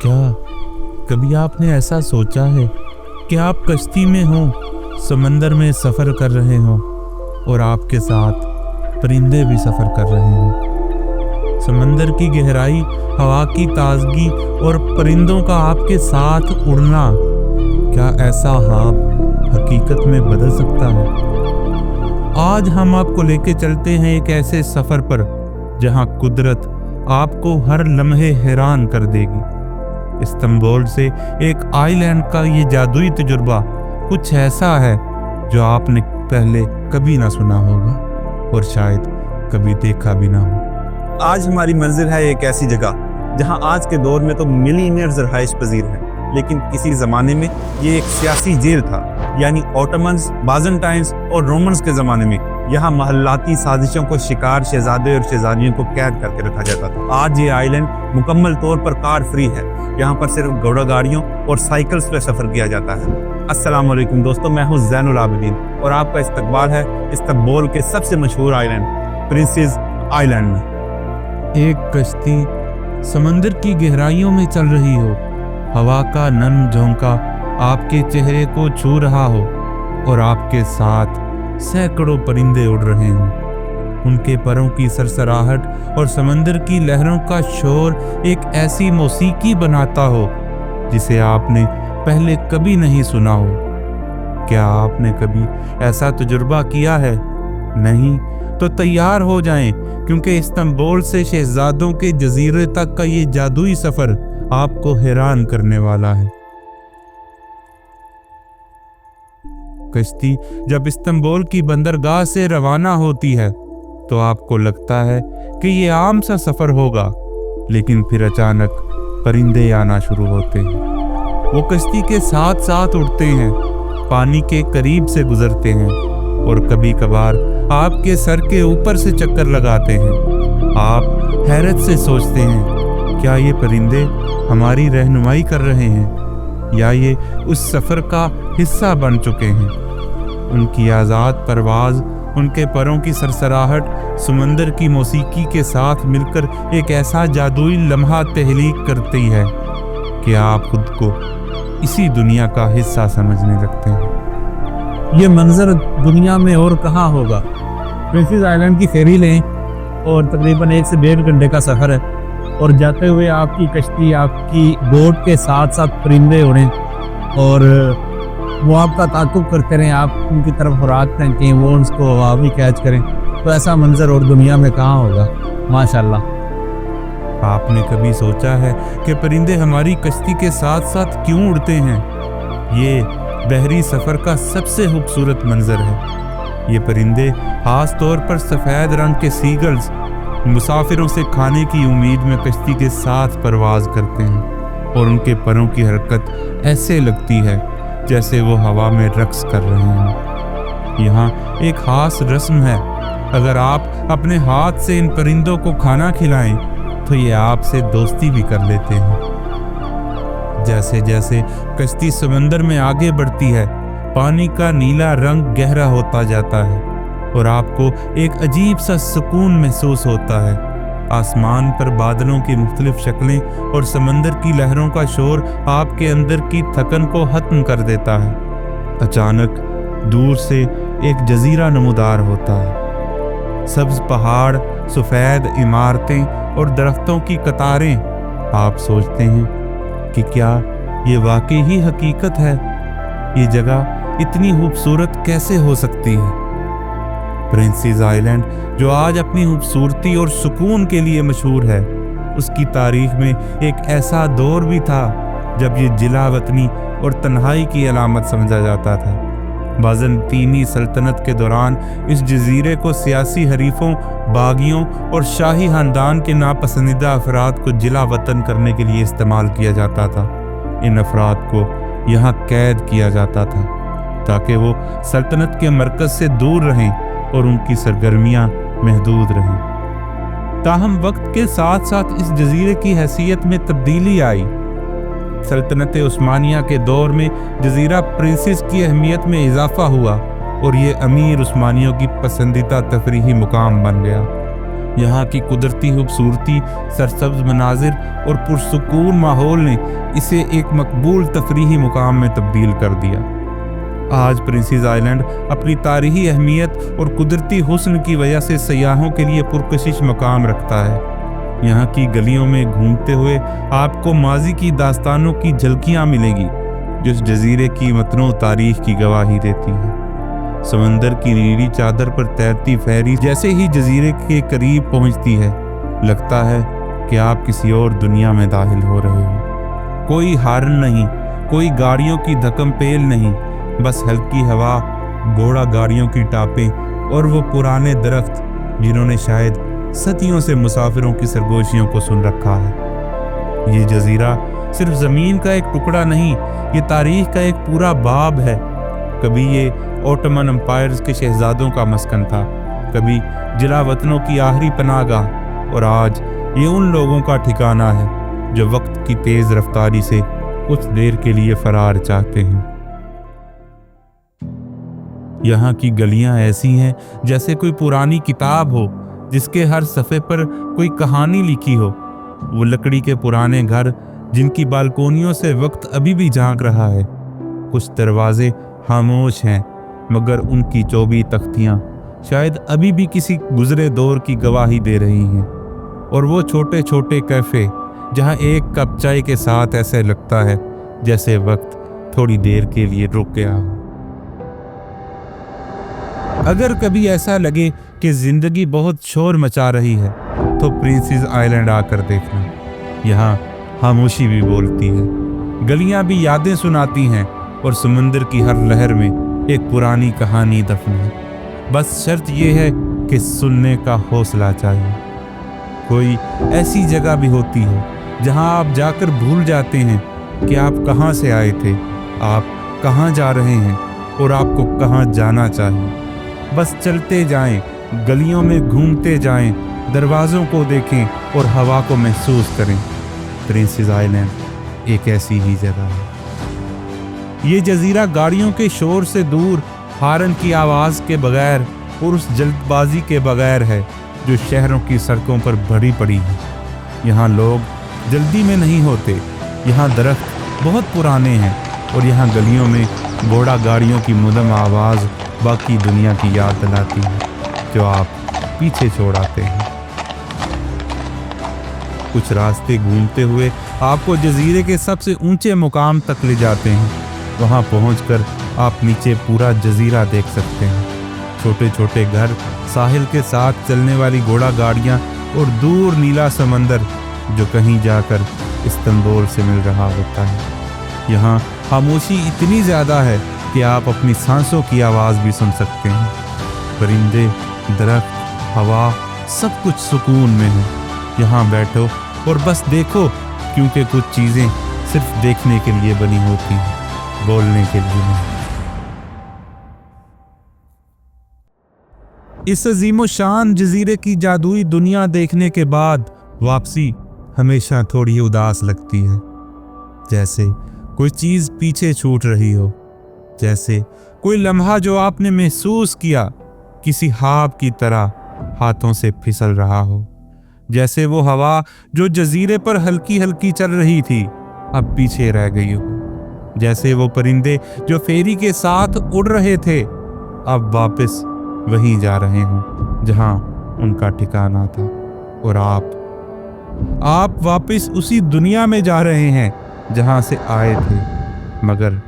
क्या कभी आपने ऐसा सोचा है कि आप कश्ती में हो, समंदर में सफ़र कर रहे हो और आपके साथ परिंदे भी सफ़र कर रहे हो। समंदर की गहराई, हवा की ताजगी और परिंदों का आपके साथ उड़ना, क्या ऐसा ख्वाब हकीकत में बदल सकता है? आज हम आपको लेके चलते हैं एक ऐसे सफ़र पर जहां कुदरत आपको हर लम्हे हैरान कर देगी। इस्तांबुल से एक आइलैंड का ये जादुई तजुर्बा कुछ ऐसा है जो आपने पहले कभी ना सुना होगा और शायद कभी देखा भी ना हो। आज हमारी मंजिल है एक ऐसी जगह जहां आज के दौर में तो मिलीनियर्स रहाइश पजीर हैं, लेकिन किसी ज़माने में ये एक सियासी जेल था। यानी ऑटोमन्स, बाज़ेंटाइन्स और रोमन्स के ज़माने में यहाँ महल्लाती साजिशों को शिकार शहजादे और शहजादियों को कैद करके रखा जाता था। आज ये आइलैंड मुकम्मल तौर पर कार फ्री है। यहाँ पर सिर्फ घोड़ा गाड़ियों और साइकिल्स पे सफ़र किया जाता है। अस्सलाम वालेकुम दोस्तों, मैं हूँ ज़ैनुल आबिदीन और आपका इस्तकबाल है इस्तांबुल के सबसे मशहूर आइलैंड प्रिंसेस आइलैंड में। एक कश्ती समंदर की गहराइयों में चल रही हो, हवा का नर्म झोंका आपके चेहरे को छू रहा हो और आपके साथ सैकड़ों परिंदे उड़ रहे हों। उनके परों की सरसराहट और समंदर की लहरों का शोर एक ऐसी मौसीकी बनाता हो जिसे आपने पहले कभी नहीं सुना हो। क्या आपने कभी ऐसा तजुर्बा किया है? नहीं तो तैयार हो जाएं, क्योंकि इस्तांबुल से शहजादों के जजीरे तक का ये जादुई सफर आपको हैरान करने वाला है। कश्ती जब इस्तांबुल की बंदरगाह से रवाना होती है तो आपको लगता है कि ये आम सा सफर होगा, लेकिन फिर अचानक परिंदे आना शुरू होते हैं। वो कश्ती के साथ साथ उड़ते हैं, पानी के करीब से गुजरते हैं और कभी कभार आपके सर के ऊपर से चक्कर लगाते हैं। आप हैरत से सोचते हैं, क्या ये परिंदे हमारी रहनुमाई कर रहे हैं या ये उस सफ़र का हिस्सा बन चुके हैं? उनकी आज़ाद परवाज़, उनके परों की सरसराहट समंदर की मौसीकी के साथ मिलकर एक ऐसा जादुई लम्हा तहलीक करती है कि आप खुद को इसी दुनिया का हिस्सा समझने लगते हैं। ये मंजर दुनिया में और कहाँ होगा। प्रिंसेस आइलैंड की फेरी लें और तकरीबन 1 से 1.5 घंटे का सफ़र है और जाते हुए आपकी कश्ती, आपकी बोट के साथ साथ परिंदे उड़ें और वो आपका ताक़ुब करते रहें, आप उनकी तरफ खुराक फेंकें, वो उसको हवा भी कैच करें। तो ऐसा मंजर और दुनिया में कहाँ होगा। माशाल्लाह। आपने कभी सोचा है कि परिंदे हमारी कश्ती के साथ साथ क्यों उड़ते हैं? ये बहरी सफ़र का सबसे खूबसूरत मंजर है। ये परिंदे खास तौर पर सफ़ेद रंग के सीगल्स मुसाफिरों से खाने की उम्मीद में कश्ती के साथ परवाज़ करते हैं और उनके परों की हरकत ऐसे लगती है जैसे वो हवा में रक्स कर रहे हैं। यहाँ एक खास रस्म है, अगर आप अपने हाथ से इन परिंदों को खाना खिलाएं तो ये आपसे दोस्ती भी कर लेते हैं। जैसे जैसे कश्ती समंदर में आगे बढ़ती है, पानी का नीला रंग गहरा होता जाता है और आपको एक अजीब सा सुकून महसूस होता है। आसमान पर बादलों की मुख्तलिफ शक्लें और समंदर की लहरों का शोर आपके अंदर की थकन को खत्म कर देता है। अचानक दूर से एक जजीरा नमूदार होता है। सब्ज पहाड़, सफ़ेद इमारतें और दरख्तों की कतारें। आप सोचते हैं कि क्या ये वाकई ही हकीकत है? ये जगह इतनी खूबसूरत कैसे हो सकती है? प्रिंसेस आइलैंड, जो आज अपनी खूबसूरती और सुकून के लिए मशहूर है, उसकी तारीख में एक ऐसा दौर भी था जब ये जिला वतनी और तन्हाई की अलामत समझा जाता था। बाज़ंतीनी सल्तनत के दौरान इस जजीरे को सियासी हरीफों, बागियों और शाही खानदान के नापसंदीदा अफराद को जिला वतन करने के लिए इस्तेमाल किया जाता था। इन अफराद को यहाँ कैद किया जाता था ताकि वो सल्तनत के मरकज़ से दूर रहें और उनकी सरगर्मियाँ महदूद रहें। ताहम वक्त के साथ साथ इस जजीरे की हैसियत में तब्दीली आई। सल्तनत उस्मानिया के दौर में जजीरा प्रिंसेस की अहमियत में इजाफा हुआ और ये अमीर उस्मानियों की पसंदीदा तफरीही मुकाम बन गया। यहाँ की कुदरती खूबसूरती, सरसब्ज मनाजिर और पुरसुकून माहौल ने इसे एक मकबूल तफरीही मुकाम में तब्दील कर दिया। आज प्रिंसेस आइलैंड अपनी तारीखी अहमियत और कुदरती हुस्न की वजह से सयाहों के लिए पुरकशिश मकाम रखता है। यहाँ की गलियों में घूमते हुए आपको माजी की दास्तानों की झलकियाँ मिलेंगी जो इस जजीरे की मतनू तारीख की गवाही देती है। समंदर की नीली चादर पर तैरती फेरी जैसे ही जजीरे के करीब पहुंचती है, लगता है कि आप किसी और दुनिया में दाखिल हो रहे हो। कोई हार्न नहीं, कोई गाड़ियों की धक्म पेल नहीं, बस हल्की हवा, घोड़ा गाड़ियों की टापें और वो पुराने दरख्त जिन्होंने शायद सदियों से मुसाफिरों की सरगोशियों को सुन रखा है। ये जजीरा सिर्फ ज़मीन का एक टुकड़ा नहीं, ये तारीख का एक पूरा बाब है। कभी ये ओटमन एम्पायर्स के शहजादों का मस्कन था, कभी जिला वतनों की आखिरी पनाहगाह, और आज ये उन लोगों का ठिकाना है जो वक्त की तेज़ रफ्तारी से कुछ देर के लिए फरार चाहते हैं। यहाँ की गलियाँ ऐसी हैं जैसे कोई पुरानी किताब हो जिसके हर सफ़े पर कोई कहानी लिखी हो। वो लकड़ी के पुराने घर जिनकी बालकोनियों से वक्त अभी भी झांक रहा है। कुछ दरवाजे खामोश हैं मगर उनकी चौबी तख्तियाँ शायद अभी भी किसी गुजरे दौर की गवाही दे रही हैं। और वो छोटे छोटे कैफ़े जहाँ एक कप चाय के साथ ऐसे लगता है जैसे वक्त थोड़ी देर के लिए रुक गया हो। अगर कभी ऐसा लगे कि ज़िंदगी बहुत शोर मचा रही है तो प्रिंसेस आइलैंड आकर देखना। यहाँ खामोशी भी बोलती है, गलियाँ भी यादें सुनाती हैं और समुंदर की हर लहर में एक पुरानी कहानी दफन है। बस शर्त यह है कि सुनने का हौसला चाहिए। कोई ऐसी जगह भी होती है जहां आप जाकर भूल जाते हैं कि आप कहां से आए थे, आप कहां जा रहे हैं और आपको कहां जाना चाहिए। बस चलते जाएं, गलियों में घूमते जाएं, दरवाज़ों को देखें और हवा को महसूस करें। प्रिंसेस आइलैंड एक ऐसी ही जगह है। ये जजीरा गाड़ियों के शोर से दूर, हारन की आवाज़ के बगैर और उस जल्दबाजी के बगैर है जो शहरों की सड़कों पर भरी पड़ी है। यहाँ लोग जल्दी में नहीं होते, यहाँ दरख्त बहुत पुराने हैं और यहाँ गलियों में घोड़ा गाड़ियों की मुदम आवाज़ बाकी दुनिया की याद दिलाती है जो आप पीछे छोड़ आते हैं। कुछ रास्ते घूमते हुए आपको जजीरे के सबसे ऊंचे मुकाम तक ले जाते हैं। वहां पहुंचकर आप नीचे पूरा जजीरा देख सकते हैं। छोटे छोटे घर, साहिल के साथ चलने वाली घोड़ा गाड़ियां और दूर नीला समंदर जो कहीं जाकर इस्तांबुल से मिल रहा होता है। यहाँ खामोशी इतनी ज़्यादा है कि आप अपनी सांसों की आवाज़ भी सुन सकते हैं। परिंदे, दरख्त, हवा, सब कुछ सुकून में है। यहाँ बैठो और बस देखो, क्योंकि कुछ चीज़ें सिर्फ देखने के लिए बनी होती हैं, बोलने के लिए नहीं। इस अजीमो शान जजीरे की जादुई दुनिया देखने के बाद वापसी हमेशा थोड़ी उदास लगती है, जैसे कोई चीज़ पीछे छूट रही हो, जैसे कोई लम्हा जो आपने महसूस किया किसी ख्वाब की तरह हाथों से फिसल रहा हो, जैसे वो हवा जो जजीरे पर हल्की हल्की चल रही थी अब पीछे रह गई हो, जैसे वो परिंदे जो फेरी के साथ उड़ रहे थे अब वापस वहीं जा रहे हों जहां उनका ठिकाना था, और आप वापस उसी दुनिया में जा रहे हैं जहां से आए थे, मगर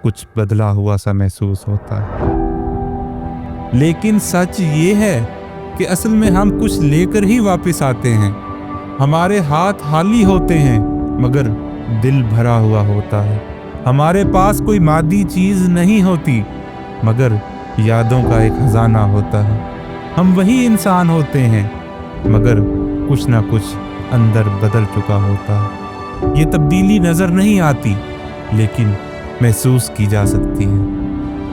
कुछ बदला हुआ सा महसूस होता है। लेकिन सच ये है कि असल में हम कुछ लेकर ही वापस आते हैं। हमारे हाथ खाली होते हैं मगर दिल भरा हुआ होता है। हमारे पास कोई मादी चीज़ नहीं होती मगर यादों का एक खजाना होता है। हम वही इंसान होते हैं मगर कुछ ना कुछ अंदर बदल चुका होता है। ये तब्दीली नज़र नहीं आती लेकिन महसूस की जा सकती है।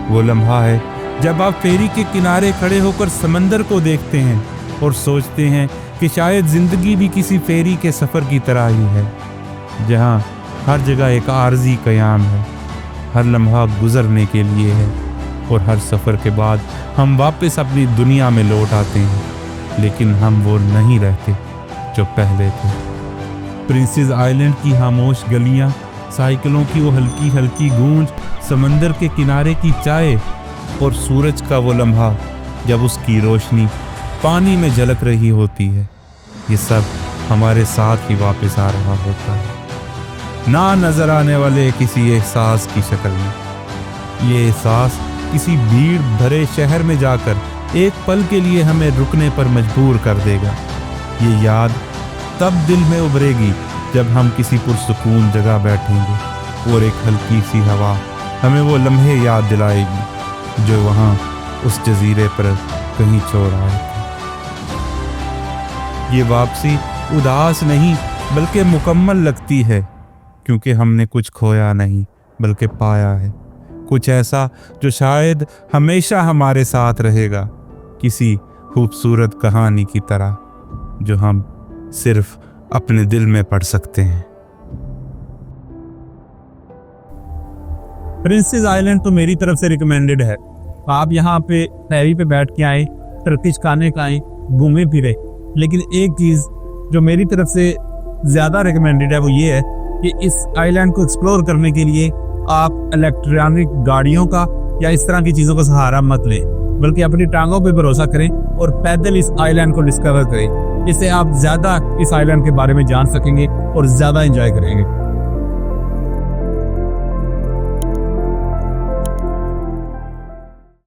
वो लम्हा है जब आप फेरी के किनारे खड़े होकर समंदर को देखते हैं और सोचते हैं कि शायद ज़िंदगी भी किसी फेरी के सफ़र की तरह ही है, जहाँ हर जगह एक आर्जी क़याम है, हर लम्हा गुजरने के लिए है और हर सफ़र के बाद हम वापस अपनी दुनिया में लौट आते हैं। लेकिन हम वो नहीं रहते जो पहले थे। प्रिंसेस आइलैंड की खामोश गलियां, साइकिलों की वो हल्की हल्की गूंज, समंदर के किनारे की चाय और सूरज का वो लम्हा जब उसकी रोशनी पानी में झलक रही होती है, ये सब हमारे साथ ही वापस आ रहा होता है, ना नजर आने वाले किसी एहसास की शक्ल में। ये एहसास किसी भीड़ भरे शहर में जाकर एक पल के लिए हमें रुकने पर मजबूर कर देगा। ये याद तब दिल में उभरेगी जब हम किसी पुरसुकून जगह बैठेंगे और एक हल्की सी हवा हमें वो लम्हे याद दिलाएगी जो वहाँ उस जजीरे पर कहीं छोड़ आए थे। ये वापसी उदास नहीं बल्कि मुकम्मल लगती है, क्योंकि हमने कुछ खोया नहीं बल्कि पाया है, कुछ ऐसा जो शायद हमेशा हमारे साथ रहेगा, किसी खूबसूरत कहानी की तरह जो हम सिर्फ अपने दिल में पढ़ सकते हैं। प्रिंसेस आइलैंड तो मेरी तरफ से रिकमेंडेड है। आप यहाँ पे फेरी पे बैठ के आए, टर्किश खाने खाएं, घूमे फिरे, लेकिन एक चीज़ जो मेरी तरफ से ज़्यादा रिकमेंडेड है वो ये है कि इस आइलैंड को एक्सप्लोर करने के लिए आप इलेक्ट्रॉनिक गाड़ियों का या इस तरह की चीज़ों का सहारा मत लें, बल्कि अपनी टांगों पे भरोसा करें और पैदल इस आइलैंड को डिस्कवर करें। इससे आप ज़्यादा इस आइलैंड के बारे में जान सकेंगे और ज़्यादा एंजॉय करेंगे।